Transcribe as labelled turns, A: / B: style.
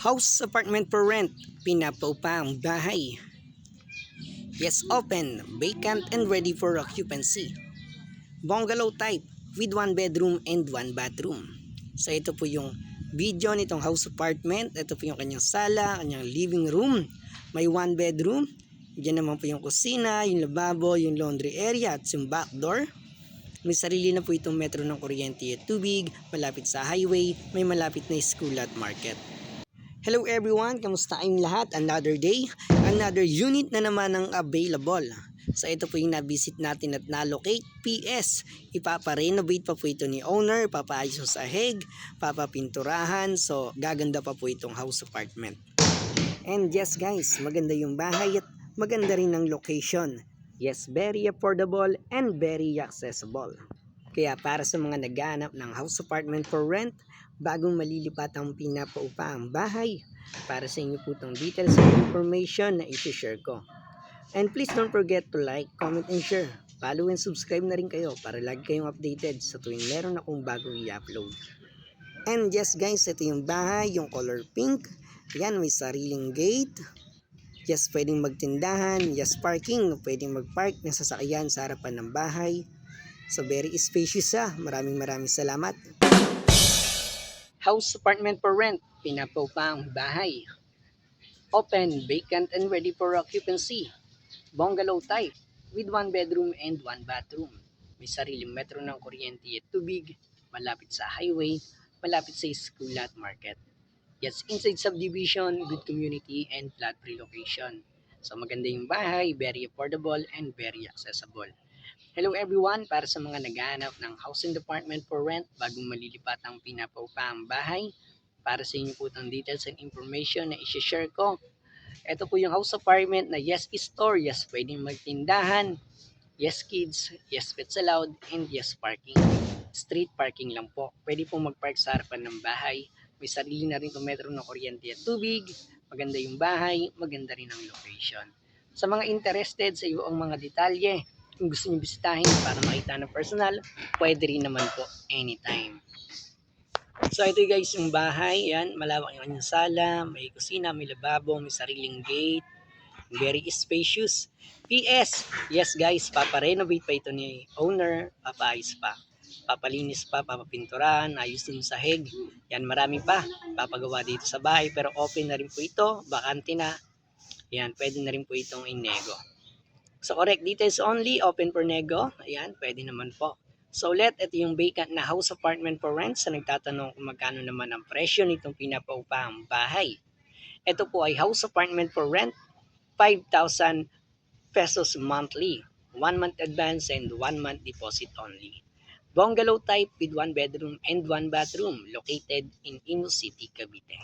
A: House apartment for rent, pinapaupang bahay. Yes, open, vacant and ready for occupancy. Bungalow type with 1 bedroom and 1 bathroom. So ito po yung video nitong house apartment. Ito po yung kanyang sala, kanyang living room. May 1 bedroom. Diyan naman po yung kusina, yung lababo, yung laundry area at yung back door. May sarili na po itong metro ng kuryente at tubig, malapit sa highway, may malapit na school at market. Hello everyone, kamusta kayong lahat? Another day, another unit na naman ang available. So ito po yung na-visit natin at na-locate. PS, ipapa-renovate pa po ito ni owner, papaayos sa sahig, papapinturahan. So gaganda pa po itong house apartment. And yes guys, maganda yung bahay at maganda rin ang location. Yes, very affordable and very accessible. Kaya para sa mga naghahanap ng house apartment for rent, bagong malilipat ang pinapaupaang bahay, para sa inyo po itong details and information na isi-share ko. And please don't forget to like, comment, and share. Follow and subscribe na rin kayo para lagi kayong updated sa tuwing meron akong bagong i-upload. And yes guys, ito yung bahay, yung color pink. Yan, may sariling gate. Yes, pwedeng magtindahan. Yes, parking. Pwedeng magpark ng sasakyan sa harapan ng bahay. So very spacious Maraming salamat. House apartment for rent, pinapaupang bahay. Open, vacant and ready for occupancy. Bungalow type with 1 bedroom and 1 bathroom. May sariling metro ng kuryente at tubig, malapit sa highway, malapit sa school at market. Yes, inside subdivision, good community and flat-free location. So maganda yung bahay, very affordable and very accessible. Hello everyone, para sa mga naghahanap ng house and apartment for rent, bagong malilipat ang pinapaupaang bahay, para sa inyo po itong details and information na isi-share ko. Ito po yung house apartment na yes store, yes pwedeng magtindahan, yes kids, yes pets allowed, and yes parking. Street parking lang po. Pwede pong magpark sa harapan ng bahay. May sarili na rin itong metro ng kuryente at tubig. Maganda yung bahay, maganda rin ang location. Sa mga interested sa iyo ang mga detalye, kung gusto niyo bisitahin para makita ng personal, pwede rin naman po anytime. So ito guys yung bahay, yan, malawak yung kanyang sala, may kusina, may lababo, may sariling gate, very spacious. PS, yes guys, paparenovate pa ito ni owner, papaayos pa, papalinis pa, papapinturahan, ayusin yung sahig, yan marami pa, papagawa dito sa bahay, pero open na rin po ito, bakante na, yan, pwede na rin po itong inego. So correct details only, open for nego. Ayan, pwede naman po. So ito yung vacant na house apartment for rent. Sa nagtatanong kung magkano naman ang presyo nitong pinapaupahang bahay. Ito po ay house apartment for rent, 5,000 pesos monthly. 1 month advance and 1 month deposit only. Bungalow type with 1 bedroom and 1 bathroom located in Imus City, Cavite.